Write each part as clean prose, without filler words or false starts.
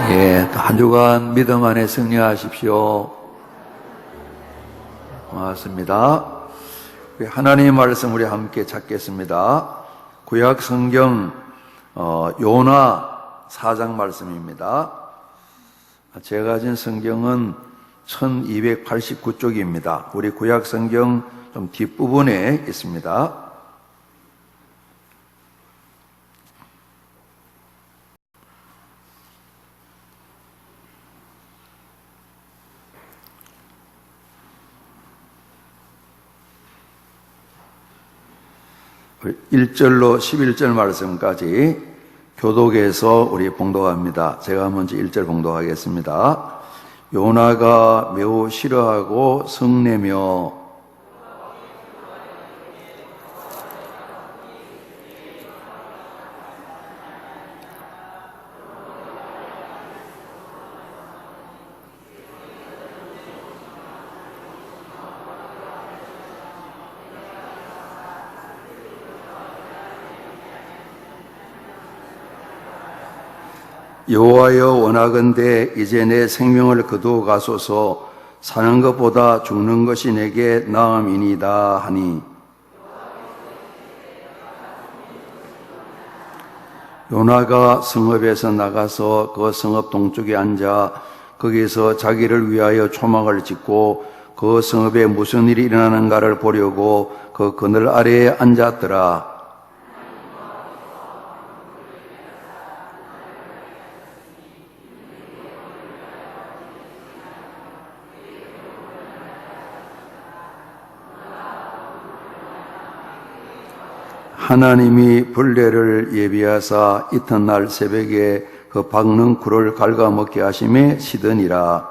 예, 또 한 주간 믿음 안에 승리하십시오. 고맙습니다. 하나님의 말씀 우리 함께 찾겠습니다. 구약 성경 요나 4장 말씀입니다. 제가 가진 성경은 1289쪽입니다. 우리 구약 성경 좀 뒷부분에 있습니다. 일 1절로 11절 말씀까지 교독에서 우리 봉독합니다. 제가 먼저 1절 봉독하겠습니다. 요나가 매우 싫어하고 성내며 여호와여 원하건대 이제 내 생명을 거두어 가소서. 사는 것보다 죽는 것이 내게 나음이니이다 하니, 요나가 성읍에서 나가서 그 성읍 동쪽에 앉아 거기서 자기를 위하여 초막을 짓고 그 성읍에 무슨 일이 일어나는가를 보려고 그 그늘 아래에 앉았더라. 하나님이 벌레를 예비하사 이튿날 새벽에 그 박는 굴을 갉아먹게 하심에 시드니라.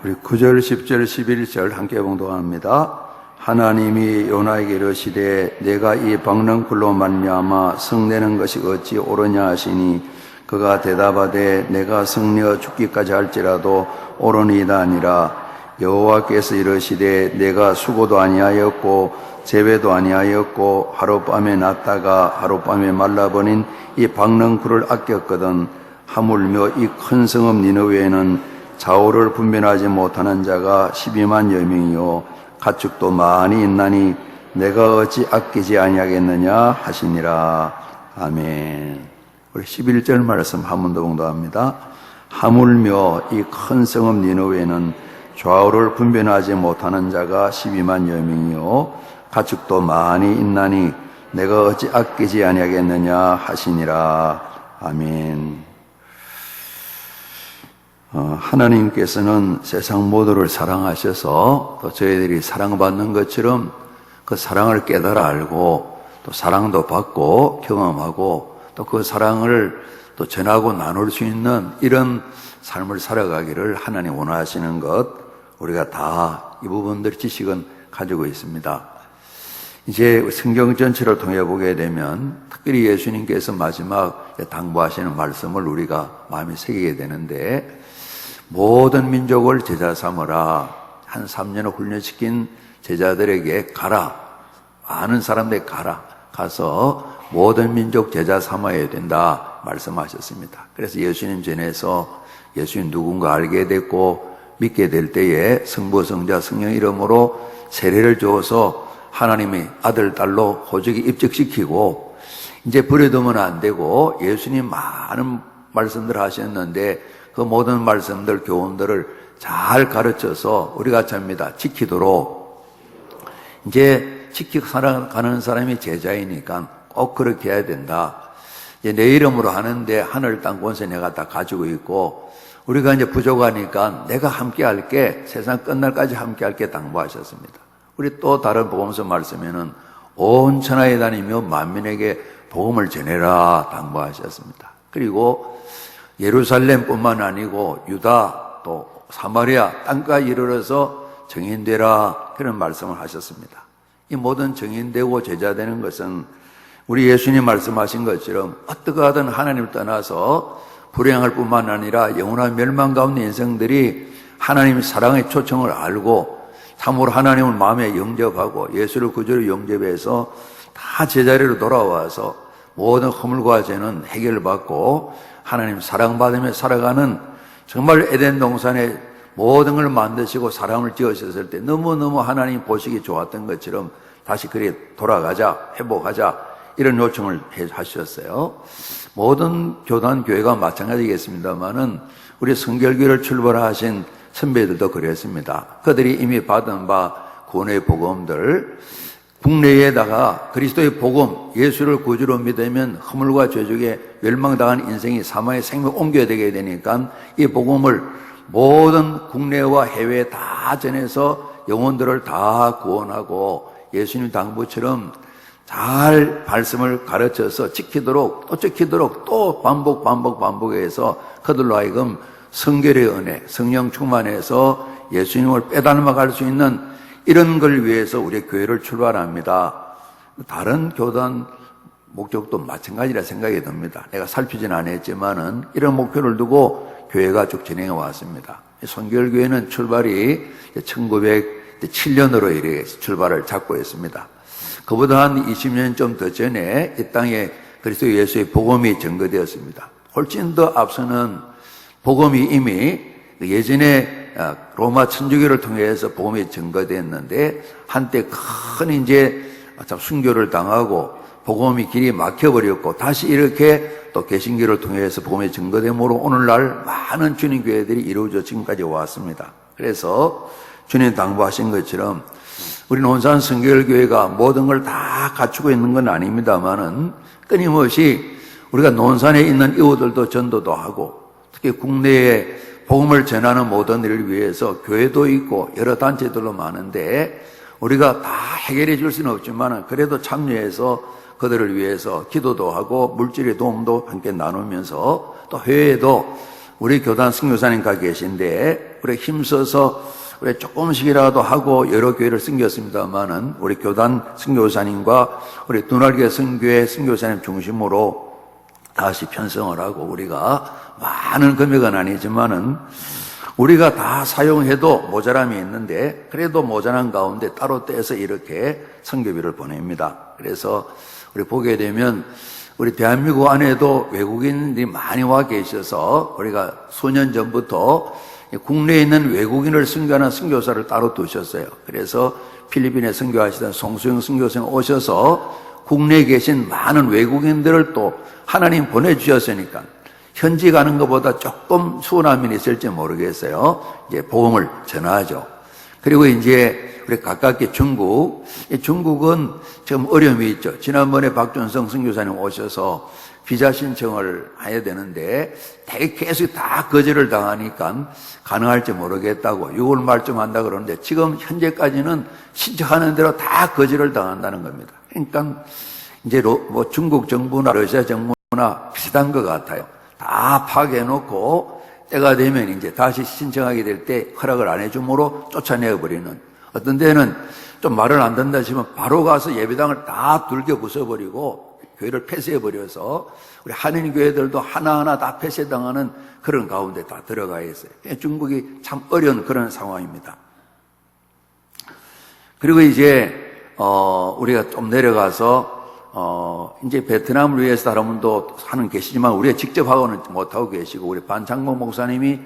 우리 9절, 10절, 11절 함께 봉독합니다. 하나님이 요나에게 이르시되 내가 이 박는 굴로 말미암아 성내는 것이 어찌 옳으냐 하시니, 그가 대답하되 내가 성내어 죽기까지 할지라도 옳으니이다 아니라. 여호와께서 이르시되 내가 수고도 아니하였고 재배도 아니하였고 하룻밤에 났다가 하룻밤에 말라버린 이 박는 굴을 아꼈거든. 하물며 이 큰 성읍 니느웨에는 좌우를 분별하지 못하는 자가 12만여 명이요 가축도 많이 있나니 내가 어찌 아끼지 아니하겠느냐 하시니라. 아멘. 우리 11절 말씀 한 번 더 봉독합니다. 하물며 이 큰 성읍 니느웨에는 좌우를 분별하지 못하는 자가 12만여 명이요 가축도 많이 있나니 내가 어찌 아끼지 아니하겠느냐 하시니라. 아멘. 하나님께서는 세상 모두를 사랑하셔서 또 저희들이 사랑받는 것처럼 그 사랑을 깨달아 알고 또 사랑도 받고 경험하고 또 그 사랑을 또 전하고 나눌 수 있는 이런 삶을 살아가기를 하나님 원하시는 것, 우리가 다 이 부분들 지식은 가지고 있습니다. 이제 성경 전체를 통해 보게 되면 특별히 예수님께서 마지막 당부하시는 말씀을 우리가 마음에 새기게 되는데, 모든 민족을 제자 삼으라. 한 3년을 훈련시킨 제자들에게 가라. 많은 사람들에게 가라. 가서 모든 민족 제자 삼아야 된다 말씀하셨습니다. 그래서 예수님 전에서 예수님 누군가 알게 됐고 믿게 될 때에 성부, 성자, 성령 이름으로 세례를 주어서 하나님의 아들, 딸로 호적에 입적시키고, 이제 버려두면 안 되고 예수님 많은 말씀들 하셨는데 그 모든 말씀들, 교훈들을 잘 가르쳐서 우리가 접니다. 지키도록. 이제 지키고 살아가는 사람이 제자이니까 꼭 그렇게 해야 된다. 이제 내 이름으로 하는데 하늘 땅 권세 내가 다 가지고 있고, 우리가 이제 부족하니까 내가 함께 할게, 세상 끝날까지 함께 할게 당부하셨습니다. 우리 또 다른 복음서 말씀에는 온 천하에 다니며 만민에게 복음을 전해라 당부하셨습니다. 그리고 예루살렘뿐만 아니고 유다 또 사마리아 땅까지 이르러서 정인되라, 그런 말씀을 하셨습니다. 이 모든 정인되고 제자되는 것은 우리 예수님 말씀하신 것처럼 어떻게 하든 하나님을 떠나서 불행할 뿐만 아니라 영원한 멸망 가운데 인생들이 하나님의 사랑의 초청을 알고 참으로 하나님을 마음에 영접하고 예수를 구주로 영접해서 다 제자리로 돌아와서 모든 허물과 죄는 해결받고 하나님 사랑받으며 살아가는 정말 에덴 동산에 모든 걸 만드시고 사람을 지으셨을 때 너무너무 하나님 보시기 좋았던 것처럼 다시 그래 돌아가자, 회복하자 이런 요청을 하셨어요. 모든 교단 교회가 마찬가지겠습니다만은 우리 성결교회를 출발하신 선배들도 그랬습니다. 그들이 이미 받은 바 구원의 복음들 국내에다가 그리스도의 복음, 예수를 구주로 믿으면 허물과 죄 중에 멸망당한 인생이 사망의 생명을 옮겨야 되게 되니까 이 복음을 모든 국내와 해외에 다 전해서 영혼들을 다 구원하고 예수님 당부처럼 잘 말씀을 가르쳐서 지키도록 또 지키도록 또 반복해서 그들로 하여금 성결의 은혜, 성령 충만해서 예수님을 빼닮아갈 수 있는 이런 걸 위해서 우리 교회를 출발합니다. 다른 교단 목적도 마찬가지라 생각이 듭니다. 내가 살피진 않았지만은 이런 목표를 두고 교회가 쭉 진행해 왔습니다. 성결교회는 출발이 1907년으로 이렇게 출발을 잡고 있습니다. 그보다 한 20년 좀 더 전에 이 땅에 그리스도 예수의 복음이 증거되었습니다. 훨씬 더 앞서는 복음이 이미 예전에 로마 천주교를 통해서 복음이 증거됐는데 한때 큰 이제 순교를 당하고 복음이 길이 막혀버렸고 다시 이렇게 또 개신교를 통해서 복음이 증거됨으로 오늘날 많은 주님 교회들이 이루어져 지금까지 왔습니다. 그래서 주님 당부하신 것처럼 우리 논산 성결교회가 모든 걸 다 갖추고 있는 건 아닙니다만은 끊임없이 우리가 논산에 있는 이웃들도 전도도 하고 특히 국내에 복음을 전하는 모든 일을 위해서 교회도 있고 여러 단체들도 많은데 우리가 다 해결해 줄 수는 없지만 그래도 참여해서 그들을 위해서 기도도 하고 물질의 도움도 함께 나누면서 또 회에도 우리 교단 선교사님과 계신데 우리 힘써서 우리 조금씩이라도 하고 여러 교회를 섬겼습니다만은 우리 교단 선교사님과 우리 두날개 선교회 선교사님 중심으로 다시 편성을 하고 우리가 많은 금액은 아니지만은 우리가 다 사용해도 모자람이 있는데 그래도 모자란 가운데 따로 떼서 이렇게 선교비를 보냅니다. 그래서 우리 보게 되면 우리 대한민국 안에도 외국인들이 많이 와 계셔서 우리가 수년 전부터 국내에 있는 외국인을 선교하는 선교사를 따로 두셨어요. 그래서 필리핀에 선교하시던 송수영 선교사님 오셔서 국내에 계신 많은 외국인들을 또 하나님 보내주셨으니까 현지 가는 것보다 조금 수월한 면이 있을지 모르겠어요. 이제 복음을 전하죠. 그리고 이제 우리 가깝게 중국은 지금 어려움이 있죠. 지난번에 박준성 선교사님 오셔서 비자 신청을 해야 되는데 되게 계속 다 거절을 당하니까 가능할지 모르겠다고 6월 말쯤 한다 그러는데 지금 현재까지는 신청하는 대로 다 거절을 당한다는 겁니다. 그러니까 이제 뭐 중국 정부나 러시아 정부나 비슷한 것 같아요. 다 파괴해놓고 때가 되면 이제 다시 신청하게 될 때 허락을 안 해줌으로 쫓아내버리는, 어떤 데는 좀 말을 안 듣는다 싶으면 바로 가서 예배당을 다 둘겨 부숴버리고 교회를 폐쇄해버려서 우리 한인교회들도 하나하나 다 폐쇄당하는 그런 가운데 다 들어가 있어요. 중국이 참 어려운 그런 상황입니다. 그리고 이제 우리가 좀 내려가서 이제 베트남을 위해서 다른 분도 하는 계시지만 우리가 직접 하고는 못하고 계시고 우리 반창봉 목사님이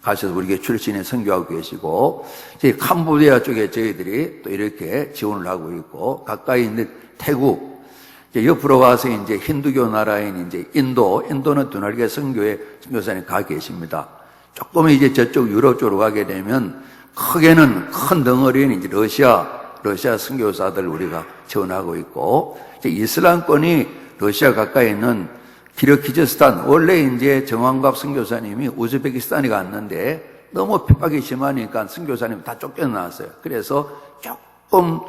가셔서 우리에게 출신에 선교하고 계시고 이제 캄보디아 쪽에 저희들이 또 이렇게 지원을 하고 있고 가까이 있는 태국 이제 옆으로 가서 이제 힌두교 나라인 이제 인도는 두날개 선교회 선교사님 가 계십니다. 조금 이제 저쪽 유럽 쪽으로 가게 되면 크게는 큰 덩어리는 이제 러시아 선교사들 우리가 지원하고 있고 이제 이슬람권이 러시아 가까이 있는 키르기즈스탄, 원래 이제 정황갑 선교사님이 우즈베키스탄에 갔는데 너무 핍박이 심하니까 선교사님 다 쫓겨나왔어요. 그래서 조금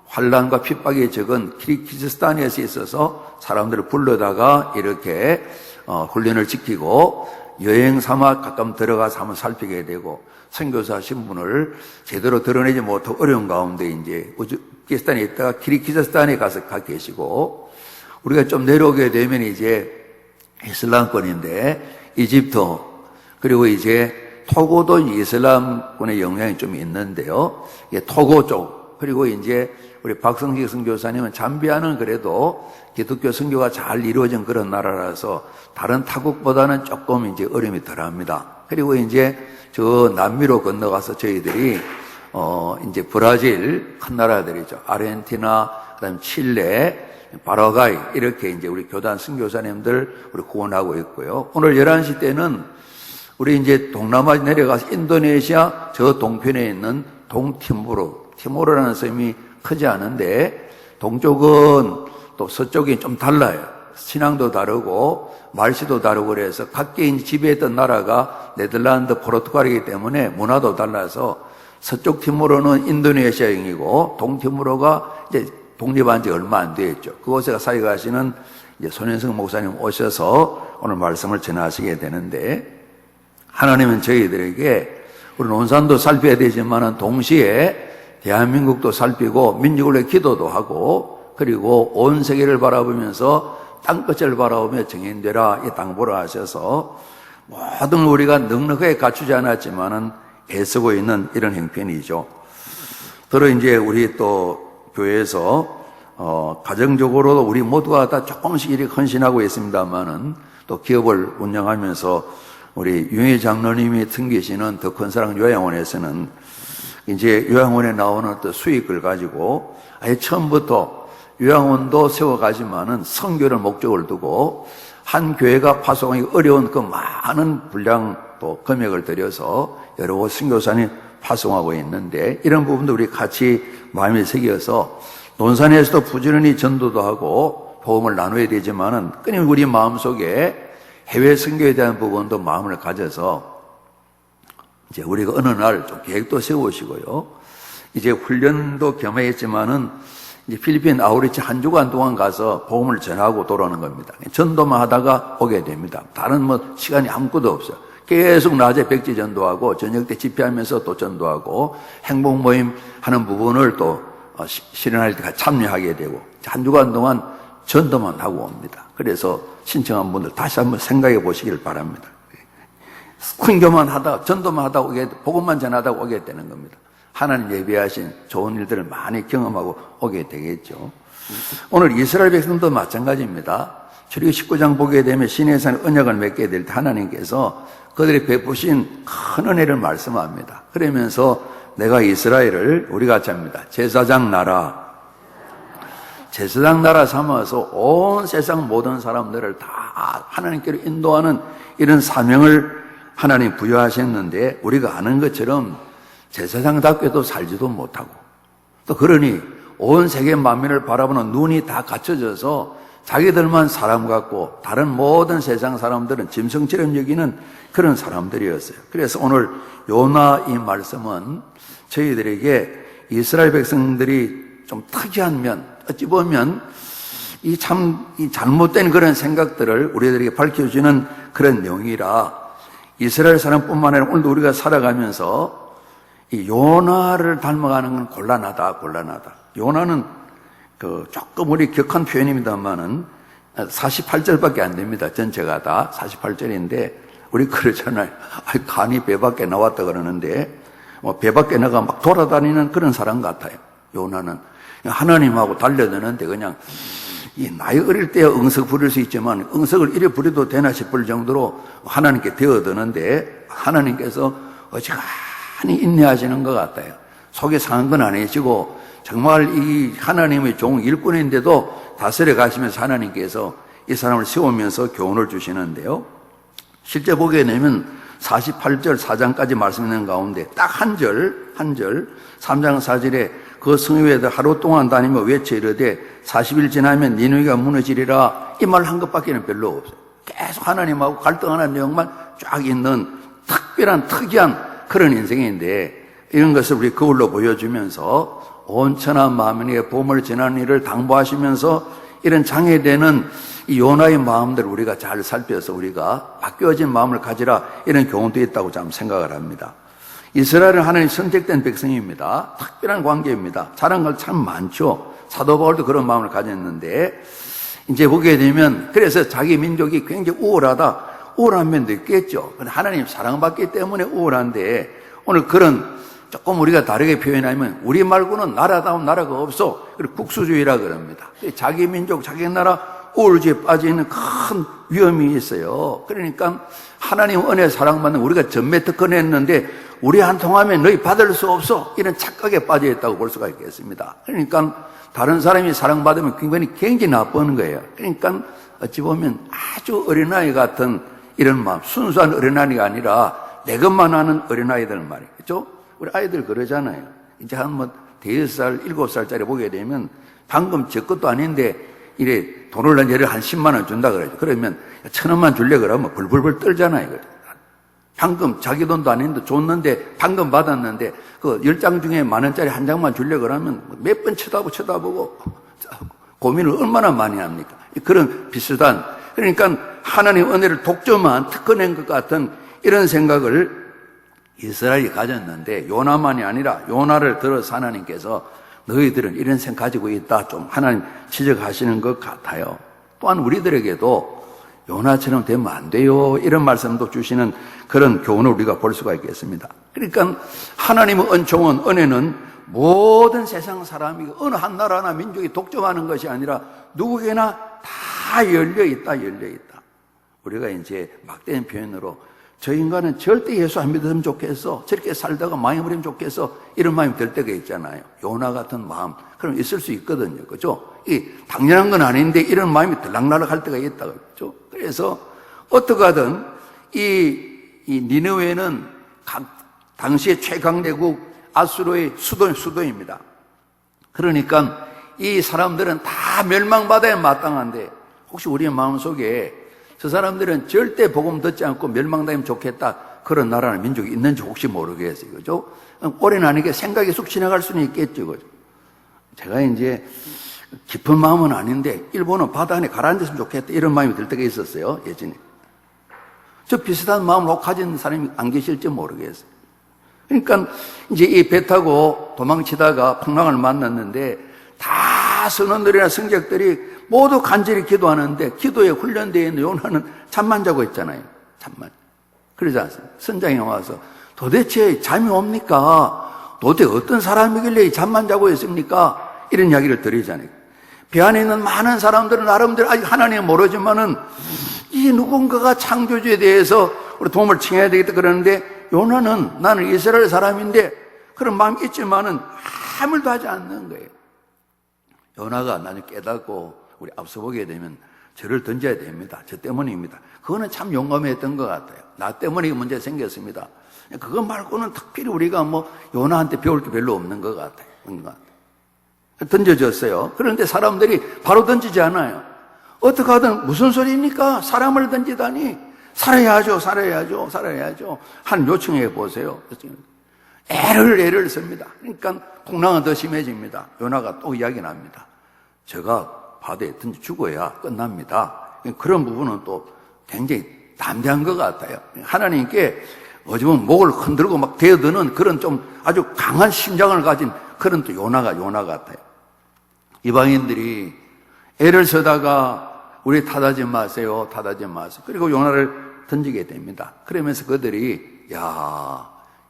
환란과 핍박이 적은 키르기즈스탄에서 있어서 사람들을 불러다가 이렇게 훈련을 시키고 여행 삼아 가끔 들어가서 한번 살피게 되고 선교사 신분을 제대로 드러내지 못하고 어려운 가운데 이제 우즈베키스탄에 있다가 키르기즈스탄에 가 계시고 우리가 좀 내려오게 되면 이제 이슬람권인데 이집트 그리고 이제 토고도 이슬람권의 영향이 좀 있는데요. 이게 토고 쪽, 그리고 이제 우리 박성식 선교사님은 잠비아는 그래도 기독교 선교가 잘 이루어진 그런 나라라서 다른 타국보다는 조금 이제 어려움이 덜합니다. 그리고 이제 저 남미로 건너가서 저희들이 이제 브라질 큰 나라들이죠. 아르헨티나, 그다음 칠레, 파라과이 이렇게 이제 우리 교단 선교사님들 우리 구원하고 있고요. 오늘 11시 때는 우리 이제 동남아 내려가서 인도네시아 저 동편에 있는 티모르라는 섬이 크지 않은데 동쪽은 또 서쪽이 좀 달라요. 신앙도 다르고 말씨도 다르고 그래서 각기 이제 지배했던 나라가 네덜란드, 포르투갈이기 때문에 문화도 달라서 서쪽 티모르는 인도네시아인이고 동티모르가 이제 독립한 지 얼마 안 됐죠. 그곳에 사역하시는 이제 손현승 목사님 오셔서 오늘 말씀을 전하시게 되는데 하나님은 저희들에게 우리 논산도 살펴야 되지만은 동시에 대한민국도 살피고 민족을 위해 기도도 하고 그리고 온 세계를 바라보면서 땅끝을 바라보며 정인되라 이 당부를 하셔서 모든 우리가 넉넉하게 갖추지 않았지만은 애쓰고 있는 이런 형편이죠. 더러 이제 우리 또 교회에서 가정적으로도 우리 모두가 다 조금씩 이렇게 헌신하고 있습니다만은 또 기업을 운영하면서 우리 윤희 장로님이 등기시는 더 큰 사랑 요양원에서는 이제 요양원에 나오는 또 수익을 가지고 아예 처음부터 요양원도 세워가지만은 선교를 목적을 두고 한 교회가 파송하기 어려운 그 많은 분량 또 금액을 들여서 여러 곳 선교사님 파송하고 있는데 이런 부분도 우리 같이 마음에 새겨서 논산에서도 부지런히 전도도 하고 복음을 나눠야 되지만은 끊임없이 우리 마음속에 해외 선교에 대한 부분도 마음을 가져서 이제 우리가 어느 날 좀 계획도 세우시고요. 이제 훈련도 겸했지만은 이제 필리핀 아우리치 한 주간 동안 가서 복음을 전하고 돌아오는 겁니다. 전도만 하다가 오게 됩니다. 다른 뭐 시간이 아무것도 없어요. 계속 낮에 백지 전도하고 저녁 때 집회하면서 또 전도하고 행복 모임 하는 부분을 또 실현할 때 참여하게 되고 한 주간 동안 전도만 하고 옵니다. 그래서 신청한 분들 다시 한번 생각해 보시길 바랍니다. 순교만 하다, 전도만 하다 오게, 복음만 전하다 오게 되는 겁니다. 하나님 예비하신 좋은 일들을 많이 경험하고 오게 되겠죠. 오늘 이스라엘 백성도 마찬가지입니다. 출애굽기 19장 보게 되면 시내산 언약을 맺게 될 때 하나님께서 그들이 베푸신 큰 은혜를 말씀합니다. 그러면서 내가 이스라엘을 우리 같이 합니다. 제사장 나라 삼아서 온 세상 모든 사람들을 다 하나님께로 인도하는 이런 사명을 하나님 부여하셨는데 우리가 아는 것처럼 제사장답게도 살지도 못하고 또 그러니 온 세계 만민을 바라보는 눈이 다 갖춰져서 자기들만 사람 같고 다른 모든 세상 사람들은 짐승처럼 여기는 그런 사람들이었어요. 그래서 오늘 요나 이 말씀은 저희들에게 이스라엘 백성들이 좀 특이한 면, 어찌 보면 이 잘못된 그런 생각들을 우리들에게 밝혀주는 그런 내용이라 이스라엘 사람뿐만 아니라 오늘도 우리가 살아가면서 이 요나를 닮아가는 건 곤란하다. 요나는 조금 우리 격한 표현입니다만은 48절밖에 안 됩니다. 전체가 다 48절인데 우리 그러잖아요. 간이 배 밖에 나왔다 그러는데 배 밖에 나가 막 돌아다니는 그런 사람 같아요. 요나는 하나님하고 달려드는데 그냥 이 나이 어릴 때야 응석 부릴 수 있지만 응석을 이래 부려도 되나 싶을 정도로 하나님께 되어드는데 하나님께서 어지간히 인내하시는 것 같아요. 속에 상한 건 아니시고 정말 이 하나님의 종 일꾼인데도 다스려 가시면서 하나님께서 이 사람을 세우면서 교훈을 주시는데요. 실제 보게 되면 48절 4장까지 말씀 있는 가운데 딱 한 절 3장 4절에 그 성읍에도 하루 동안 다니며 외쳐 이르되 40일 지나면 니느웨가 무너지리라 이 말 한 것밖에는 별로 없어요. 계속 하나님하고 갈등하는 내용만 쫙 있는 특이한 그런 인생인데 이런 것을 우리 거울로 보여주면서 온천한 마음에 보험을 전하는 일을 당부하시면서 이런 장애되는 이 요나의 마음들을 우리가 잘 살펴서 우리가 바뀌어진 마음을 가지라 이런 교훈도 있다고 저는 생각을 합니다. 이스라엘은 하나님 선택된 백성입니다. 특별한 관계입니다. 잘한 걸 참 많죠. 사도 바울도 그런 마음을 가졌는데 이제 보게 되면 그래서 자기 민족이 굉장히 우월하다. 우울한 면도 있겠죠. 근데 하나님 사랑받기 때문에 우울한데, 오늘 그런 조금 우리가 다르게 표현하면 우리 말고는 나라다운 나라가 없어. 그리고 국수주의라 그럽니다. 자기 민족, 자기 나라 우울주의에 빠지는 큰 위험이 있어요. 그러니까 하나님 은혜 사랑받는 우리가 전매 특권했는데 우리 한 통하면 너희 받을 수 없어. 이런 착각에 빠져 있다고 볼 수가 있겠습니다. 그러니까 다른 사람이 사랑받으면 굉장히 나쁜 거예요. 그러니까 어찌 보면 아주 어린아이 같은 이런 마음, 순수한 어린아이가 아니라 내 것만 아는 어린아이들 말이죠. 우리 아이들 그러잖아요. 이제 한 5살, 7살짜리 보게 되면 방금 제 것도 아닌데 이래 돈을 예를 한 10만 원 준다 그러죠. 그러면 1,000원만 줄래 그러면 벌벌벌 떨잖아요. 방금 자기 돈도 아닌데 줬는데 방금 받았는데 그 10장 중에 10,000원짜리 한 장만 줄래 그러면 몇 번 쳐다보고 고민을 얼마나 많이 합니까? 그런 비슷한, 그러니까 하나님 은혜를 독점한 특허낸 것 같은 이런 생각을 이스라엘이 가졌는데, 요나만이 아니라 요나를 들어서 하나님께서 너희들은 이런 생각 가지고 있다 좀 하나님 지적하시는 것 같아요. 또한 우리들에게도 요나처럼 되면 안 돼요, 이런 말씀도 주시는 그런 교훈을 우리가 볼 수가 있겠습니다. 그러니까 하나님의 은총은, 은혜는 모든 세상 사람이 어느 한 나라나 민족이 독점하는 것이 아니라 누구에게나 다 열려있다. 우리가 이제 막대한 표현으로 저 인간은 절대 예수 안 믿으면 좋겠어, 저렇게 살다가 망해버리면 좋겠어, 이런 마음이 들 때가 있잖아요. 요나 같은 마음, 그럼 있을 수 있거든요. 그죠? 이 당연한 건 아닌데 이런 마음이 들락날락 할 때가 있다. 그죠? 그래서 어떻게 하든 이 니느웨는 당시의 최강대국 아수르의 수도입니다. 그러니까 이 사람들은 다 멸망받아야 마땅한데, 혹시 우리의 마음속에 저 사람들은 절대 복음 듣지 않고 멸망당하면 좋겠다, 그런 나라나 민족이 있는지 혹시 모르겠어요. 그죠? 오래는 아니게 생각이 쑥 지나갈 수는 있겠죠. 그죠? 제가 이제 깊은 마음은 아닌데 일본은 바다 안에 가라앉았으면 좋겠다, 이런 마음이 들 때가 있었어요, 예전에. 저 비슷한 마음을 혹 가진 사람이 안 계실지 모르겠어요. 그러니까 이제 이 배 타고 도망치다가 풍랑을 만났는데 다 선원들이나 승객들이 모두 간절히 기도하는데 기도에 훈련되어 있는 요나는 잠만 자고 있잖아요. 잠만. 그러지 않습니까? 선장에 와서 도대체 잠이 옵니까? 도대체 어떤 사람이길래 잠만 자고 있습니까? 이런 이야기를 드리잖아요. 배 안에 있는 많은 사람들은 나름대로 아직 하나님은 모르지만은 이 누군가가 창조주에 대해서 우리 도움을 청해야 되겠다 그러는데, 요나는 나는 이스라엘 사람인데 그런 마음이 있지만은 아무 일도 하지 않는 거예요. 요나가 나중에 깨닫고 우리 앞서 보게 되면 저를 던져야 됩니다. 저 때문입니다. 그거는 참 용감했던 것 같아요. 나 때문에 문제 생겼습니다. 그거 말고는 특별히 우리가 요나한테 배울 게 별로 없는 것 같아요. 던져졌어요. 그런데 사람들이 바로 던지지 않아요. 어떻게 하든 무슨 소리입니까? 사람을 던지다니. 살아야죠. 한 요청해 보세요. 애를 씁니다. 그러니까 풍랑은 더 심해집니다. 요나가 또 이야기 납니다. 제가 바다에 던져 죽어야 끝납니다. 그런 부분은 또 굉장히 담대한 것 같아요. 하나님께 어쩌면 목을 흔들고 막 대드는 그런 좀 아주 강한 심장을 가진 그런 또 요나 같아요. 이방인들이 애를 쓰다가 우리 타다지 마세요. 그리고 요나를 던지게 됩니다. 그러면서 그들이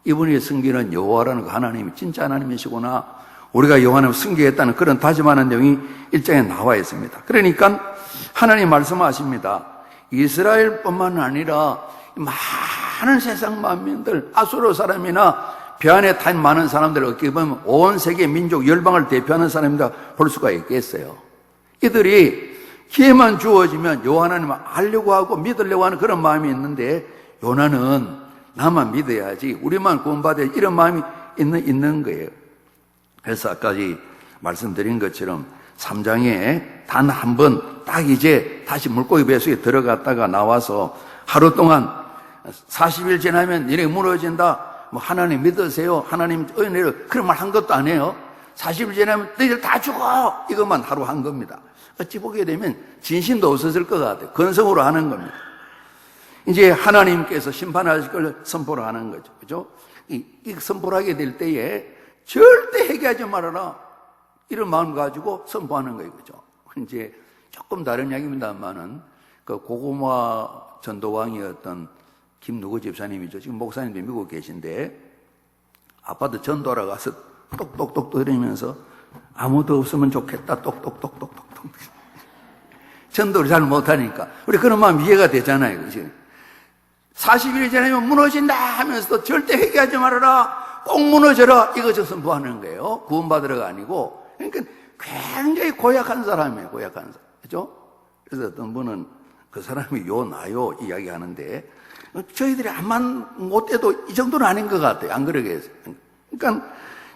이분이 섬기는 여호와라는 그 하나님이 진짜 하나님이시구나, 우리가 여호와를 섬기겠다는 그런 다짐하는 내용이 1장에 나와 있습니다. 그러니까 하나님 말씀하십니다. 이스라엘뿐만 아니라 많은 세상 만민들, 아수르 사람이나 배 안에 탄 많은 사람들, 어떻게 보면 온 세계 민족 열방을 대표하는 사람이다 볼 수가 있겠어요. 이들이 기회만 주어지면 여호와 하나님을 알려고 하고 믿으려고 하는 그런 마음이 있는데, 요나는 나만 믿어야지, 우리만 구원받아야, 이런 마음이 있는 거예요. 그래서 아까지 말씀드린 것처럼 3장에 단 한 번 딱 이제 다시 물고기 뱃속에 들어갔다가 나와서 하루 동안 40일 지나면 너네 무너진다, 하나님 믿으세요, 하나님 은혜를, 그런 말 한 것도 안 해요. 40일 지나면 너희들 다 죽어, 이것만 하루 한 겁니다. 어찌 보게 되면 진심도 없었을 것 같아요. 건성으로 하는 겁니다. 이제 하나님께서 심판하실 걸 선포를 하는 거죠. 그죠? 이 선포를 하게 될 때에 절대 회개하지 말아라, 이런 마음 가지고 선포하는 거예요. 그죠? 이제 조금 다른 이야기입니다만은 그 고구마 전도왕이었던 김 누구 집사님이죠. 지금 목사님도 미국 계신데 아파트 전도하러 가서 똑똑똑 들으면서 아무도 없으면 좋겠다. 똑똑똑똑똑똑. 전도를 잘 못하니까 우리 그런 마음 이해가 되잖아요. 그치? 40일 지나면 무너진다 하면서도 절대 회개하지 말아라. 꼭 무너져라. 이거 선포하는 거예요. 구원받으러가 아니고. 그러니까 굉장히 고약한 사람이에요. 고약한 사람. 그죠? 그래서 어떤 분은 그 사람이 나요 이야기하는데 저희들이 암만 못해도 이 정도는 아닌 것 같아요. 안 그러겠어요? 그러니까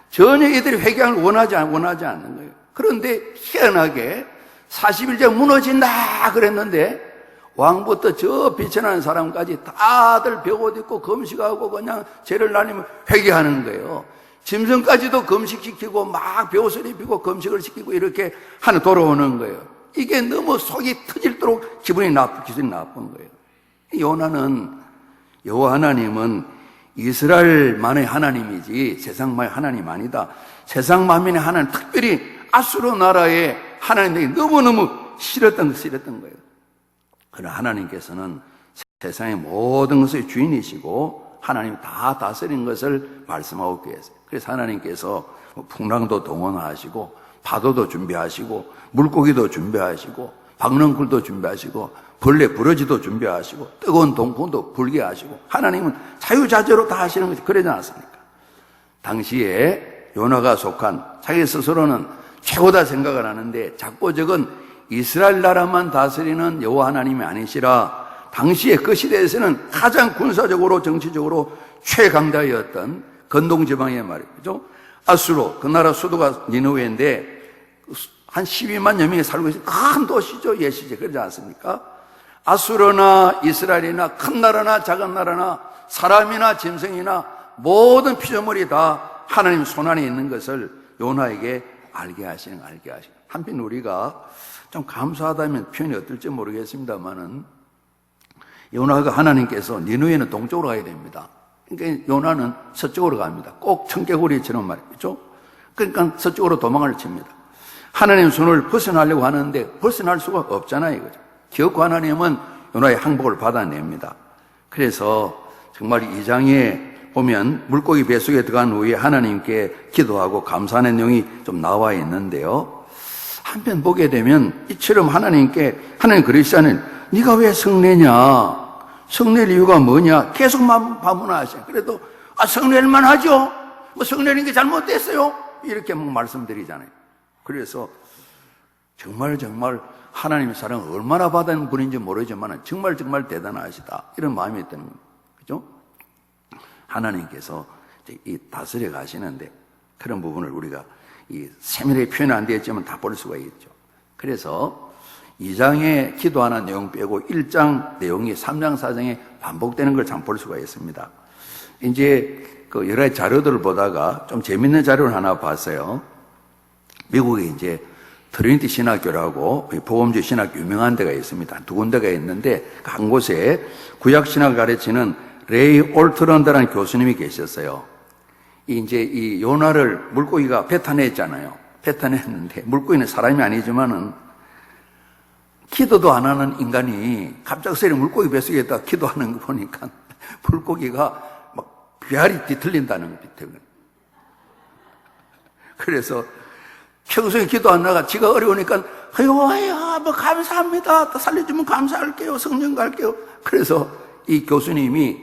전혀 이들이 회개를 원하지 않는 거예요. 그런데 희한하게 40일 전 무너진다 그랬는데 왕부터 저 비천하는 사람까지 다들 벽옷 입고 금식하고 그냥 죄를 날리면 회개하는 거예요. 짐승까지도 금식시키고 막 벽옷을 입히고 금식을 시키고 이렇게 하나 돌아오는 거예요. 이게 너무 속이 터질도록 기분이 나쁜 거예요. 여호와 하나님은 이스라엘만의 하나님이지 세상만의 하나님 아니다. 세상 만민의 하나님, 특별히 아수르 나라의 하나님에게 너무너무 싫었던 거예요. 그러나 하나님께서는 세상의 모든 것의 주인이시고 하나님 다 다스린 것을 말씀하고 계세요. 그래서 하나님께서 풍랑도 동원하시고 파도도 준비하시고 물고기도 준비하시고 박넝쿨도 준비하시고 벌레 부러지도 준비하시고 뜨거운 동풍도 불게 하시고 하나님은 자유자재로 다 하시는 것이 그러지 않았습니까? 당시에 요나가 속한 자기 스스로는 최고다 생각을 하는데 작고 적은 이스라엘 나라만 다스리는 여호와 하나님이 아니시라 당시에 그 시대에서는 가장 군사적으로 정치적으로 최강자였던 건동지방의 말이죠. 아수르, 그 나라 수도가 니느웨인데 한 12만여 명이 살고 있어요. 큰 도시죠. 예시죠. 그러지 않습니까? 아수르나 이스라엘이나 큰 나라나 작은 나라나 사람이나 짐승이나 모든 피조물이 다 하나님 손안에 있는 것을 요나에게 알게 하시는. 한편 우리가 좀 감사하다면 표현이 어떨지 모르겠습니다만은 요나가 하나님께서 니느웨는 동쪽으로 가야 됩니다. 그러니까 요나는 서쪽으로 갑니다. 꼭 청개구리처럼 말이죠. 그러니까 서쪽으로 도망을 칩니다. 하나님 손을 벗어나려고 하는데 벗어날 수가 없잖아요. 이거죠. 결국 하나님은 요나의 항복을 받아냅니다. 그래서 정말 이 장에 보면 물고기 뱃속에 들어간 후에 하나님께 기도하고 감사하는 내용이 좀 나와 있는데요. 한편 보게 되면 이처럼 하나님 그러시잖아요. 네가 왜 성내냐? 성낼 이유가 뭐냐? 계속 반문하셔요. 그래도 성낼만 하죠. 뭐 성내는 게 잘못됐어요. 이렇게 말씀드리잖아요. 그래서 정말 하나님의 사랑을 얼마나 받은 분인지 모르지만 정말 대단하시다. 이런 마음이 드는 겁니다. 그죠? 하나님께서 이 다스려 가시는데 그런 부분을 우리가 이 세밀하게 표현 안 되었지만 다 볼 수가 있죠. 그래서 2장에 기도하는 내용 빼고 1장 내용이 3장, 4장에 반복되는 걸 참 볼 수가 있습니다. 이제 그 여러 가지 자료들을 보다가 좀 재밌는 자료를 하나 봤어요. 미국에 이제 트리니티 신학교라고 복음주의 신학교 유명한 데가 있습니다. 두 군데가 있는데 한 곳에 구약 신학을 가르치는 레이 올트런드라는 교수님이 계셨어요. 이제 이 요나를 물고기가 뱉어냈잖아요. 뱉어냈는데 물고기는 사람이 아니지만은 기도도 안 하는 인간이 갑작스레 물고기 뱃속에다 기도하는 거 보니까 물고기가 막 비알이 뒤틀린다는 거예요. 그래서 평소에 기도 안 나가 지가 어려우니까 여호와야 뭐 감사합니다. 살려주면 감사할게요. 성령 갈게요. 그래서 이 교수님이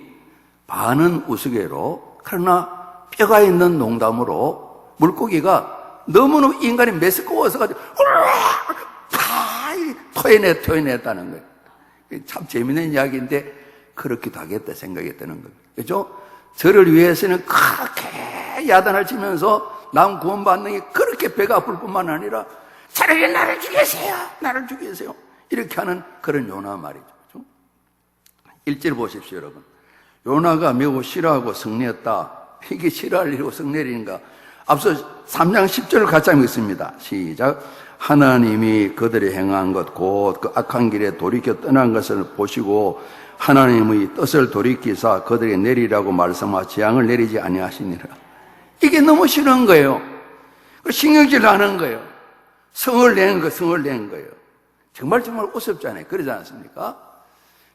반은 우스개로 그러나 뼈가 있는 농담으로 물고기가 너무너무 인간이 메스꺼워서 가지고 토해냈다는 거예요. 참 재밌는 이야기인데 그렇게도 하겠다 생각이 드는 거예요. 그렇죠? 저를 위해서는 그렇게 야단을 치면서 남 구원받는 게 그렇게 배가 아플 뿐만 아니라 차라리 나를 죽이세요. 이렇게 하는 그런 요나 말이죠. 그렇죠? 1절 보십시오, 여러분. 요나가 매우 싫어하고 성내었다. 이게 싫어할 일이고 성낼 일인가? 앞서 3장 10절을 같이 읽습니다. 시작. 하나님이 그들이 행한 것 곧 그 악한 길에 돌이켜 떠난 것을 보시고 하나님의 뜻을 돌이키사 그들에게 내리라고 말씀하 재앙을 내리지 아니하시니라. 이게 너무 싫은 거예요. 신경질 나는 거예요. 성을 낸 거예요. 정말 우습잖아요. 그러지 않습니까?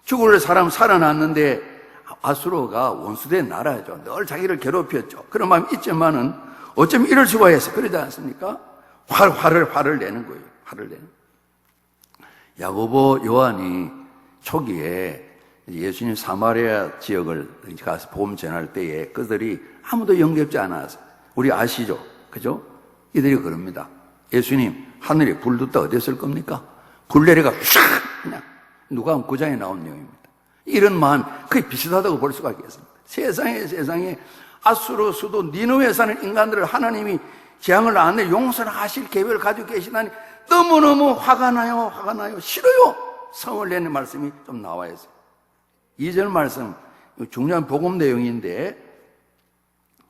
죽을 사람 살아났는데 아수르가 원수된 나라죠. 늘 자기를 괴롭혔죠. 그런 마음이 있지만은 어쩜 이럴 수가 있어. 그러지 않습니까? 화를 내는 거예요. 화를 내는. 야고보 요한이 초기에 예수님 사마리아 지역을 가서 복음 전할 때에 그들이 아무도 영접지 않았어요. 우리 아시죠? 그죠? 이들이 그럽니다. 예수님, 하늘에 불 뒀다 어디 있을 겁니까? 불 내려가 샥! 그냥 누가 9장에 나온 내용입니다. 이런 마음, 거의 비슷하다고 볼 수가 있겠습니다. 세상에 아수르 수도 니느웨에 사는 인간들을 하나님이 재앙을 안 내 용서를 하실 계획을 가지고 계시다니 너무너무 화가 나요. 싫어요. 성을 내는 말씀이 좀 나와 있어요. 2절 말씀, 중요한 복음 내용인데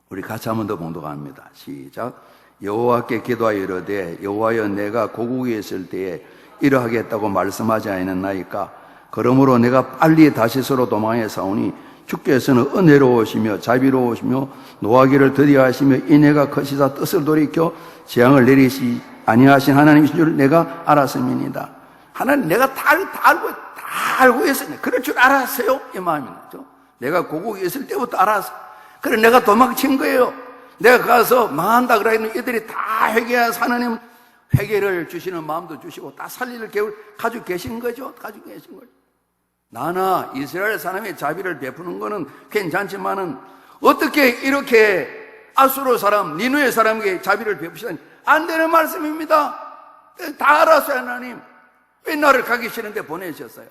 우리 같이 한 번 더 봉독합니다. 시작. 여호와께 기도하여 이르되 여호와여 내가 고국에 있을 때에 이러하겠다고 말씀하지 않았나이까? 그러므로 내가 빨리 다시스로 도망해 사오니 주께서는 은혜로우시며 자비로우시며 노하기를 드디어 하시며 인애가 크시사 뜻을 돌이켜 재앙을 내리시 아니하신 하나님이신 줄 내가 알았음이니이다. 하나님 내가 다 알고 있었네. 그럴 줄 알았어요. 이 마음이죠. 내가 고국에 있을 때부터 알았어. 그래 내가 도망친 거예요. 내가 가서 망한다 그러면 이들이 다 회개해서 하나님 회개를 주시는 마음도 주시고 다 살릴 계획을 가지고 계신 거죠. 나나 이스라엘 사람의 자비를 베푸는 거는 괜찮지만은 어떻게 이렇게 아수르 사람, 니느웨 사람에게 자비를 베푸시다니 안 되는 말씀입니다. 다 알았어요. 하나님 왜 나를 가기 싫은데 보내셨어요?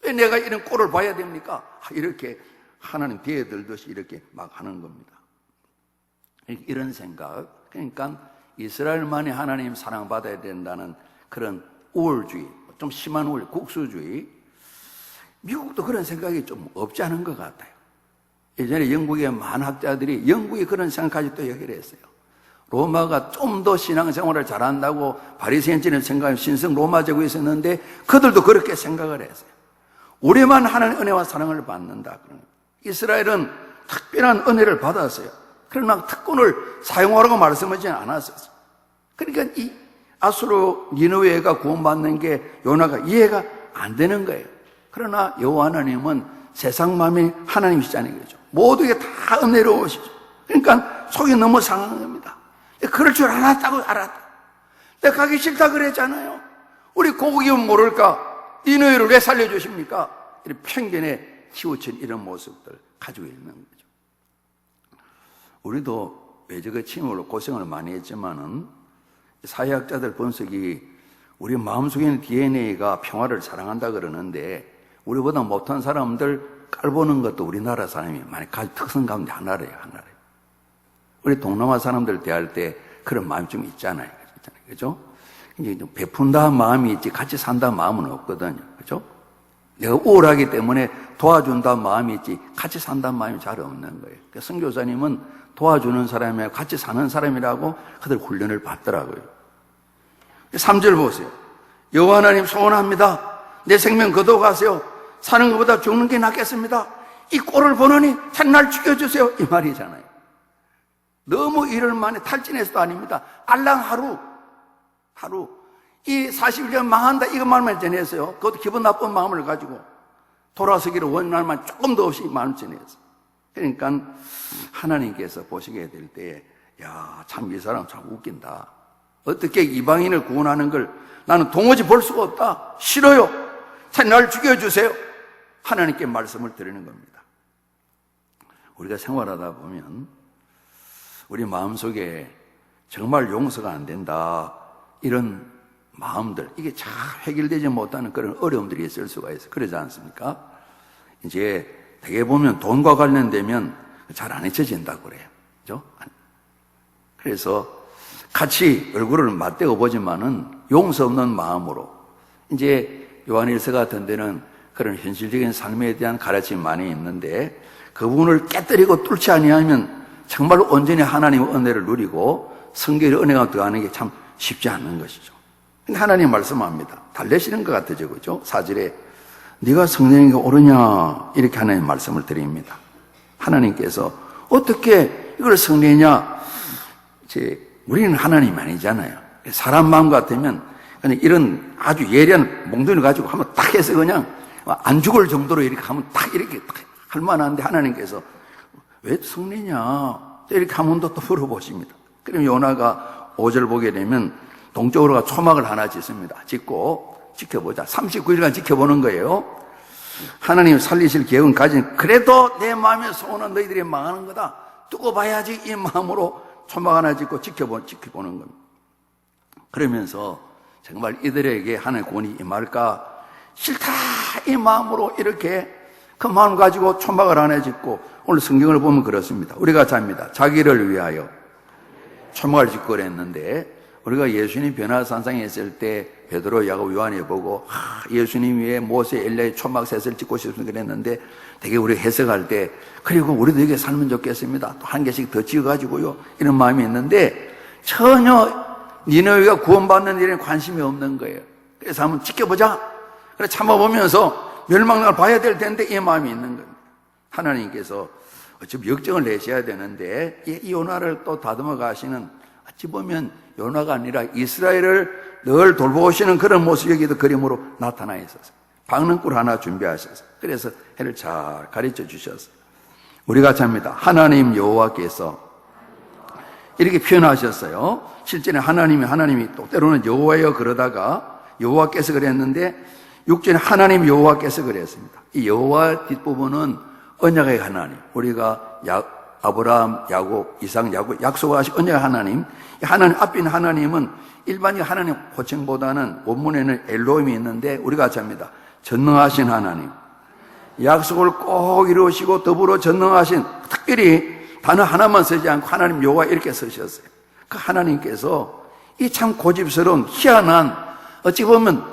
왜 내가 이런 꼴을 봐야 됩니까? 이렇게 하나님 뒤에 들듯이 이렇게 막 하는 겁니다. 이런 생각, 그러니까 이스라엘만이 하나님 사랑받아야 된다는 그런 우월주의, 좀 심한 우월, 국수주의. 미국도 그런 생각이 좀 없지 않은 것 같아요. 예전에 영국의 많은 학자들이 영국이 그런 생각까지 또 얘기를 했어요. 로마가 좀 더 신앙생활을 잘한다고 바리새인처럼 생각하는 신성 로마 제국이 있었는데 그들도 그렇게 생각을 했어요. 우리만 하나님의 은혜와 사랑을 받는다. 이스라엘은 특별한 은혜를 받았어요. 그러나 특권을 사용하라고 말씀하지 않았었어요. 그러니까 이 아수르 니느웨가 구원받는 게 요나가 이해가 안 되는 거예요. 그러나 여호와 하나님은 세상 마음이 하나님이시잖아요. 그죠? 모두에게 다 은혜로우시죠. 그러니까 속이 너무 상한 겁니다. 그럴 줄 알았다고 알았다. 내가 가기 싫다 그랬잖아요. 우리 고국이면 모를까? 니느웨를 왜 살려주십니까? 이런 편견에 치우친 이런 모습들 가지고 있는 거죠. 우리도 외적의 침으로 고생을 많이 했지만은 사회학자들 분석이 우리 마음속에 있는 DNA가 평화를 사랑한다 그러는데 우리보다 못한 사람들 깔보는 것도 우리나라 사람이 많이 가진 특성 가운데 하나래요. 우리 동남아 사람들 대할 때 그런 마음이 좀 있잖아요. 그죠? 이제 좀 베푼다 마음이 있지 같이 산다 마음은 없거든요. 그죠? 내가 우월하기 때문에 도와준다 마음이 있지 같이 산다 마음이 잘 없는 거예요. 선교사님은 도와주는 사람이랑 같이 사는 사람이라고 그들 훈련을 받더라고요. 3절 보세요. 여호와 하나님 소원합니다. 내 생명 거둬가세요. 사는 것보다 죽는 게 낫겠습니다. 이 꼴을 보느니 참 날 죽여주세요. 이 말이잖아요. 너무 일을 많이 탈진해서도 아닙니다. 알랑 하루 이 40년 망한다 이것만만 전했어요. 그것도 기분 나쁜 마음을 가지고 돌아서기를 원하는 조금 더 없이 마음을 전했어요. 그러니까 하나님께서 보시게 될 때 야, 참 이 사람 참 웃긴다. 어떻게 이방인을 구원하는 걸 나는 도무지 볼 수가 없다. 싫어요. 참 날 죽여주세요. 하나님께 말씀을 드리는 겁니다. 우리가 생활하다 보면 우리 마음속에 정말 용서가 안 된다 이런 마음들, 이게 잘 해결되지 못하는 그런 어려움들이 있을 수가 있어요. 그러지 않습니까? 이제 되게 보면 돈과 관련되면 잘 안 잊혀진다고 그래요. 그죠? 그래서 같이 얼굴을 맞대고 보지만은 용서 없는 마음으로 이제 요한일서 같은 데는 그런 현실적인 삶에 대한 가르침이 많이 있는데 그 부분을 깨뜨리고 뚫지 아니하면 정말 온전히 하나님의 은혜를 누리고 성결의 은혜가 더하는 게 참 쉽지 않은 것이죠. 근데 하나님 말씀합니다. 달래시는 것 같아요. 그죠? 4절에 네가 성령에게 오르냐 이렇게 하나님 말씀을 드립니다. 하나님께서 어떻게 이걸 성내냐? 우리는 하나님이 아니잖아요. 사람 마음 같으면 근데 이런 아주 예리한 몽둥이를 가지고 한번 딱 해서 그냥 안 죽을 정도로 이렇게 하면 딱 이렇게 딱 할 만한데 하나님께서 왜 승리냐? 이렇게 한 번 더 또 물어보십니다. 그럼 요나가 5절 보게 되면 동쪽으로 초막을 하나 짓습니다. 짓고 지켜보자. 39일간 지켜보는 거예요. 하나님 살리실 계획은 가진, 그래도 내 마음의 소원은 너희들이 망하는 거다. 두고 봐야지. 이 마음으로 초막 하나 짓고 지켜보는 겁니다. 그러면서 정말 이들에게 하나님의 구원이 임할까? 싫다. 이 마음으로 이렇게 그 마음 가지고 초막을 하나 짓고, 오늘 성경을 보면 그렇습니다. 우리가 잡니다. 자기를 위하여 초막을 짓고 그랬는데, 우리가 예수님 변화산상에 있을 때 베드로, 야고보, 요한이 보고 예수님 위에 모세, 엘리야의 초막셋을 짓고 싶습니다 그랬는데, 되게 우리 해석할 때 그리고 우리도 이렇게 살면 좋겠습니다. 또 한 개씩 더 지어가지고요. 이런 마음이 있는데 전혀 니느웨가 구원받는 일에 관심이 없는 거예요. 그래서 한번 지켜보자. 그래 참아보면서 멸망을 봐야 될 텐데 이 마음이 있는 겁니다. 하나님께서 어차피 역정을 내셔야 되는데 이 요나를 또 다듬어 가시는, 어찌 보면 요나가 아니라 이스라엘을 늘 돌보시는 그런 모습이 여기도 그림으로 나타나 있었어요. 박능굴 하나 준비하셨어요. 그래서 해를 잘 가르쳐 주셨어요. 우리가 잡니다. 하나님 여호와께서 이렇게 표현하셨어요. 실제는 하나님이 또 때로는 여호와여 그러다가 여호와께서 그랬는데 6절에 하나님 여호와께서 그랬습니다. 이 여호와 뒷부분은 언약의 하나님, 우리가 아브라함, 야곱, 이삭, 야곱 약속하신 언약의 하나님, 하나님 앞에 있는 하나님은 일반적 하나님 호칭보다는 원문에는 엘로힘이 있는데 우리가 잡니다. 전능하신 하나님, 약속을 꼭 이루시고 더불어 전능하신, 특별히 단어 하나만 쓰지 않고 하나님 여호와 이렇게 쓰셨어요. 그 하나님께서 이 참 고집스러운 희한한, 어찌 보면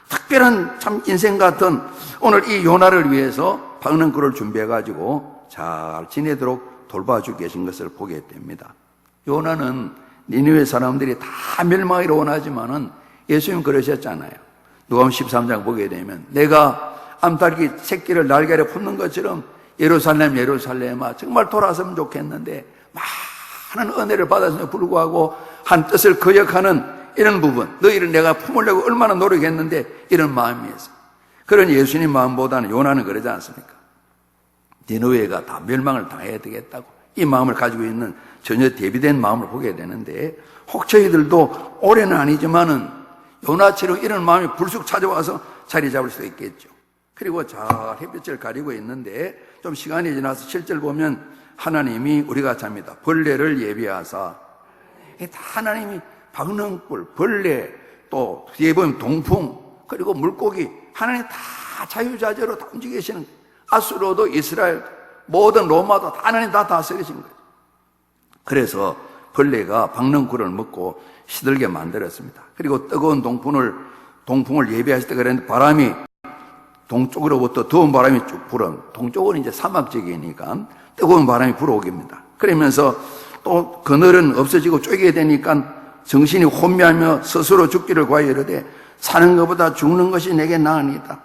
특별한 참 인생 같은 오늘 이 요나를 위해서 박능굴을 준비해가지고 잘 지내도록 돌봐주고 계신 것을 보게 됩니다. 요나는 니느웨 사람들이 다 멸망하기를 원하지만은 예수님 그러셨잖아요. 누가복음 13장 보게 되면 내가 암탉이 새끼를 날개 아래 품는 것처럼 예루살렘 예루살렘아 정말 돌아서면 좋겠는데 많은 은혜를 받았음에도 불구하고 한 뜻을 거역하는 이런 부분, 너희를 내가 품으려고 얼마나 노력했는데 이런 마음이었어요. 그런 예수님 마음보다는 요나는 그러지 않습니까? 니느웨가 다 멸망을 당해야 되겠다고 이 마음을 가지고 있는 전혀 대비된 마음을 보게 되는데, 혹 저희들도 올해는 아니지만은 요나처럼 이런 마음이 불쑥 찾아와서 자리 잡을 수도 있겠죠. 그리고 잘 햇빛을 가리고 있는데 좀 시간이 지나서 7절 보면 하나님이 우리가 잡니다. 벌레를 예비하사, 다 하나님이 박능굴, 벌레, 또 뒤에 보면 동풍, 그리고 물고기, 하나님 다 자유자재로 다 움직이시는, 아수로도 이스라엘, 모든 로마도 다 하나님 다 다스리신 거예요. 그래서 벌레가 박능굴을 먹고 시들게 만들었습니다. 그리고 뜨거운 동풍을 예비하실 때 그랬는데 바람이 동쪽으로부터 더운 바람이 쭉 불어, 동쪽은 이제 사막지기니까 뜨거운 바람이 불어오깁니다. 그러면서 또 그늘은 없어지고 쪼개게 되니까 정신이 혼미하며 스스로 죽기를 구하여 이르되 사는 것보다 죽는 것이 내게 나으니이다.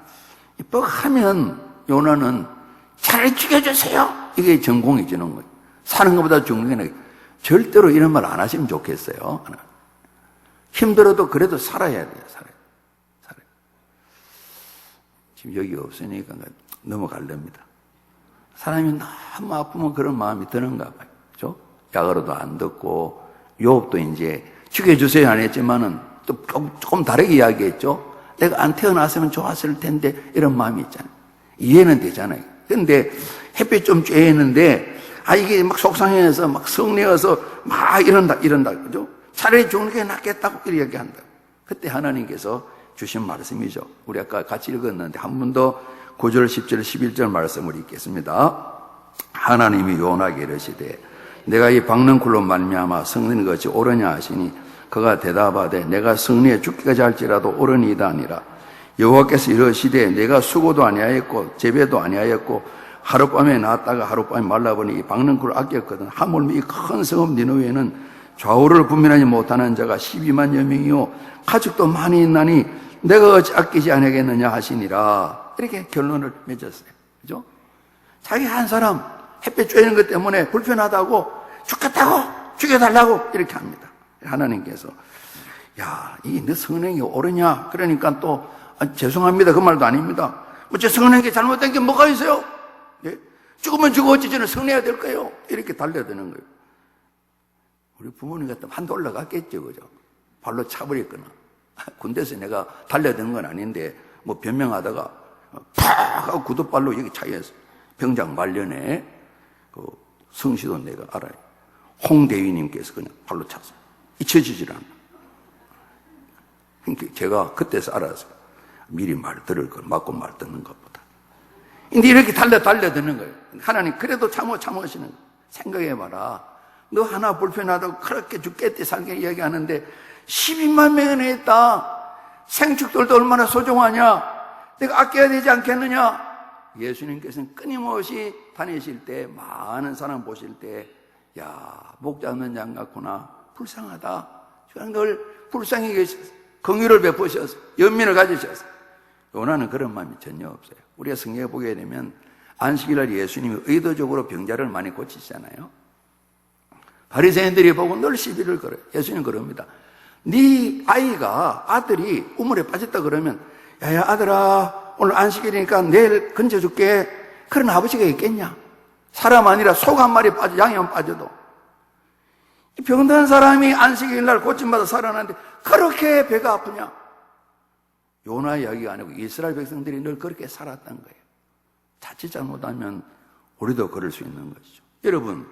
뻑하면 요나는 차라리 죽여주세요. 이게 전공이 주는 거예요. 사는 것보다 죽는 게 나으니까. 절대로 이런 말 안 하시면 좋겠어요. 힘들어도 그래도 살아야 돼요. 살아야. 지금 여기 없으니까 넘어가렵니다. 사람이 너무 아프면 그런 마음이 드는가 봐요. 그죠? 약으로도 안 듣고, 욥도 이제 죽여주세요 안 했지만은 또 조금 다르게 이야기했죠. 내가 안 태어났으면 좋았을 텐데 이런 마음이 있잖아요. 이해는 되잖아요. 근데 햇빛 좀 쬐는데 이게 막 속상해서 막 성내어서 막 이런다 그죠? 차라리 죽는 게 낫겠다고 이렇게 한다. 그때 하나님께서 주신 말씀이죠. 우리 아까 같이 읽었는데 한 번 더 9절, 10절, 11절 말씀을 읽겠습니다. 하나님이 요나에게 이르시되 내가 이 박능굴로 말미암아 성는 것이 옳으냐 하시니 그가 대답하되 내가 성리에 죽기까지 할지라도 옳으니이다 아니라 여호와께서 이르시되 내가 수고도 아니하였고 재배도 아니하였고 하룻밤에 나왔다가 하룻밤에 말라보니 이 박능굴을 아꼈거든. 하물며 이 큰 성읍 니느웨는 좌우를 분별하지 못하는 자가 12만여 명이요 가축도 많이 있나니 내가 어찌 아끼지 아니하겠느냐 하시니라. 이렇게 결론을 맺었어요. 그죠? 자기 한 사람 햇빛 쬐는 것 때문에 불편하다고 죽겠다고 죽여달라고 이렇게 합니다. 하나님께서 야, 이게 너 성령이 옳으냐? 그러니까 또, 죄송합니다. 그 말도 아닙니다. 뭐, 제 성령이 잘못된 게 뭐가 있어요? 예? 죽으면 죽었지, 저는 성내야 될 거예요. 이렇게 달려드는 거예요. 우리 부모님 같으면 한도 올라갔겠죠, 그죠? 발로 차버렸거나. 군대에서 내가 달려드는 건 아닌데, 뭐 변명하다가, 팍! 하고 구두발로 여기 차이에서 병장 말년에, 그 성시도 내가 알아요. 홍대위님께서 그냥 발로 찼어요. 잊혀지질 않아. 그러니까 제가 그때서 알았어요. 미리 말 들을 걸 맞고 말 듣는 것보다. 근데 이렇게 달려드는 거예요. 하나님, 그래도 참으시는 거예요. 생각해봐라. 너 하나 불편하다고 그렇게 죽겠대 살게 이야기하는데 12만 명이나 했다. 생축들도 얼마나 소중하냐. 내가 아껴야 되지 않겠느냐. 예수님께서는 끊임없이 다니실 때, 많은 사람 보실 때, 야, 목자 없는 양 같구나. 불쌍하다. 그냥 늘 불쌍히 계셔서 긍휼을 베푸셔서 연민을 가지셔서. 요나는 그런 마음이 전혀 없어요. 우리가 성경에 보게 되면 안식일날 예수님이 의도적으로 병자를 많이 고치시잖아요. 바리새인들이 보고 늘 시비를 걸어요. 예수님 그럽니다. 네 아이가, 아들이 우물에 빠졌다 그러면, 야야 아들아, 오늘 안식일이니까 내일 건져줄게. 그런 아버지가 있겠냐? 사람 아니라 속 한 마리 빠져, 양이 한 빠져도. 병든 사람이 안식일날 고침받아 살아나는데 그렇게 배가 아프냐? 요나 이야기가 아니고 이스라엘 백성들이 늘 그렇게 살았던 거예요. 자칫 잘못하면 우리도 그럴 수 있는 것이죠. 여러분,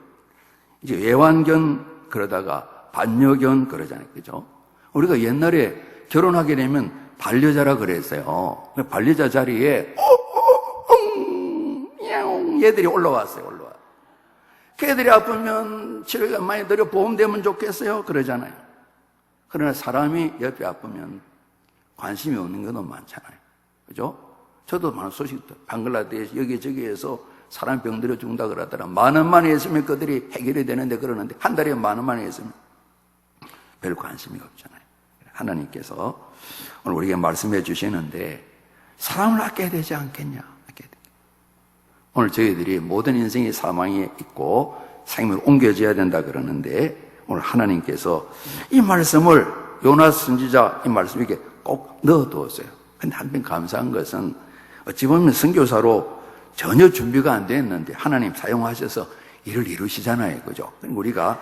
이제 애완견 그러다가 반려견 그러잖아요. 그죠? 우리가 옛날에 결혼하게 되면 반려자라 그랬어요. 반려자 자리에 얘들이 올라왔어요. 걔들이 아프면 치료가 많이 들여 보험되면 좋겠어요. 그러잖아요. 그러나 사람이 옆에 아프면 관심이 없는 것도 많잖아요. 그죠? 저도 많은 소식도 방글라데시 여기저기에서 사람 병들어 죽는다 그러더라. 10,000원만 있으면 그들이 해결이 되는데 그러는데 한 달에 10,000원만 있으면 별 관심이 없잖아요. 하나님께서 오늘 우리에게 말씀해 주시는데 사람을 아껴야 되지 않겠냐? 오늘 저희들이 모든 인생의 사망이 있고 생명을 옮겨져야 된다 그러는데 오늘 하나님께서 이 말씀을 요나 선지자 이 말씀 이렇게 꼭 넣어두었어요. 근데 한편 감사한 것은 어찌 보면 선교사로 전혀 준비가 안 됐는데 하나님 사용하셔서 일을 이루시잖아요. 그죠? 우리가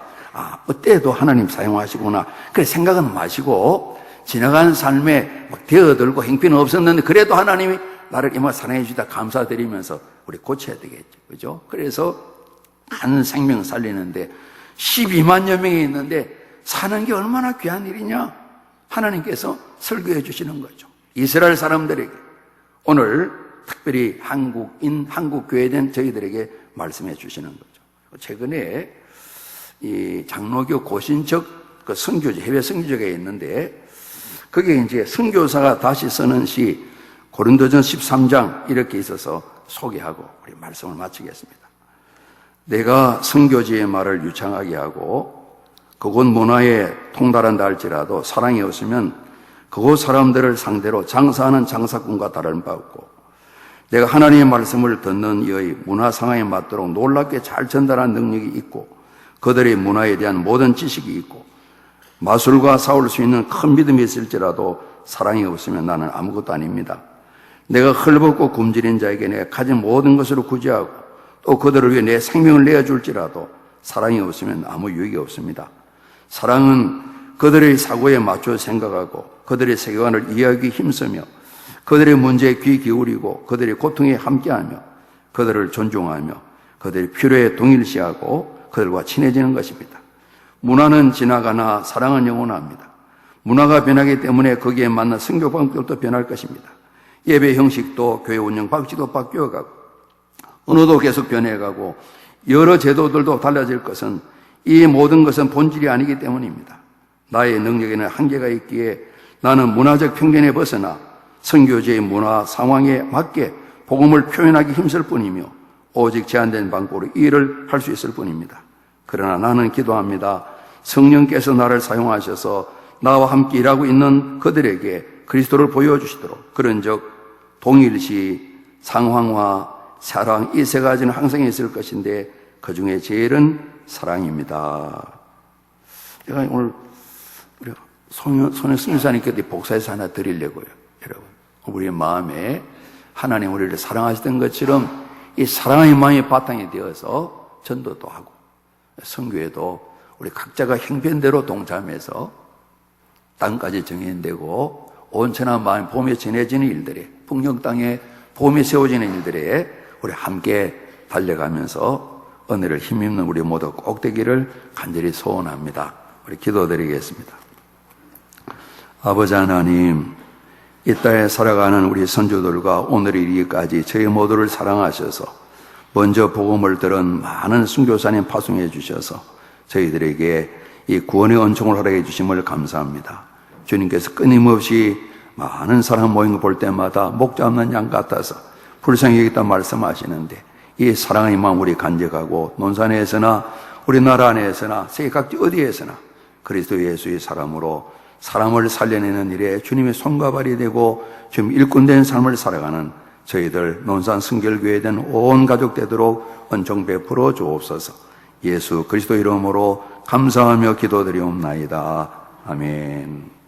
어때도 하나님 사용하시구나 그래 생각은 마시고 지나간 삶에 막 되어들고 행편은 없었는데 그래도 하나님이 나를 이만 사랑해 주시다 감사드리면서 우리 고쳐야 되겠죠. 그죠? 그래서 한 생명 살리는데 12만여 명이 있는데 사는 게 얼마나 귀한 일이냐? 하나님께서 설교해 주시는 거죠. 이스라엘 사람들에게 오늘 특별히 한국 교회된 저희들에게 말씀해 주시는 거죠. 최근에 이 장로교 고신척 그 선교지 해외 선교지가 있는데 거기에 이제 선교사가 다시 쓰는 시 고린도전 13장 이렇게 있어서 소개하고 우리 말씀을 마치겠습니다. 내가 선교지의 말을 유창하게 하고 그곳 문화에 통달한다 할지라도 사랑이 없으면 그곳 사람들을 상대로 장사하는 장사꾼과 다른 바 없고 내가 하나님의 말씀을 듣는 이의 문화 상황에 맞도록 놀랍게 잘 전달하는 능력이 있고 그들의 문화에 대한 모든 지식이 있고 마술과 싸울 수 있는 큰 믿음이 있을지라도 사랑이 없으면 나는 아무것도 아닙니다. 내가 헐벗고 굶주린 자에게 내가 가진 모든 것으로 구제하고 또 그들을 위해 내 생명을 내어줄지라도 사랑이 없으면 아무 유익이 없습니다. 사랑은 그들의 사고에 맞춰 생각하고 그들의 세계관을 이해하기 힘쓰며 그들의 문제에 귀 기울이고 그들의 고통에 함께하며 그들을 존중하며 그들의 필요에 동일시하고 그들과 친해지는 것입니다. 문화는 지나가나 사랑은 영원합니다. 문화가 변하기 때문에 거기에 맞는 선교 방법도 변할 것입니다. 예배 형식도 교회 운영 방식도 바뀌어가고 언어도 계속 변해가고 여러 제도들도 달라질 것은 이 모든 것은 본질이 아니기 때문입니다. 나의 능력에는 한계가 있기에 나는 문화적 편견에 벗어나 선교지의 문화 상황에 맞게 복음을 표현하기 힘쓸 뿐이며 오직 제한된 방법으로 이 일을 할 수 있을 뿐입니다. 그러나 나는 기도합니다. 성령께서 나를 사용하셔서 나와 함께 일하고 있는 그들에게 그리스도를 보여주시도록 그런즉 동일시, 상황화, 사랑 이 세 가지는 항상 있을 것인데 그 중에 제일은 사랑입니다. 제가 오늘 손흥 선교사님께 복사해서 하나 드리려고요. 여러분, 우리의 마음에 하나님 우리를 사랑하시던 것처럼 이 사랑의 마음이 바탕이 되어서 전도도 하고 선교에도 우리 각자가 형편대로 동참해서 땅까지 정인되고 온천한 마음 봄에 전해지는 일들에, 풍령 땅에 봄이 세워지는 일들에 우리 함께 달려가면서 은혜를 힘입는 우리 모두 꼭 되기를 간절히 소원합니다. 우리 기도드리겠습니다. 아버지 하나님, 이 땅에 살아가는 우리 선조들과 오늘 이르기까지 저희 모두를 사랑하셔서 먼저 복음을 들은 많은 선교사님 파송해 주셔서 저희들에게 이 구원의 은총을 허락해 주심을 감사합니다. 주님께서 끊임없이 많은 사람 모인 거 볼 때마다 목 잡는 양 같아서 불쌍히 여기다 말씀하시는데 이 사랑의 마음 우리 간직하고 논산에서나 우리나라 안에서나 세계 각지 어디에서나 그리스도 예수의 사람으로 사람을 살려내는 일에 주님의 손과 발이 되고 주님 일꾼된 삶을 살아가는 저희들 논산 성결교회에 된 온 가족 되도록 은총 베풀어 주옵소서. 예수 그리스도 이름으로 감사하며 기도드리옵나이다. 아멘.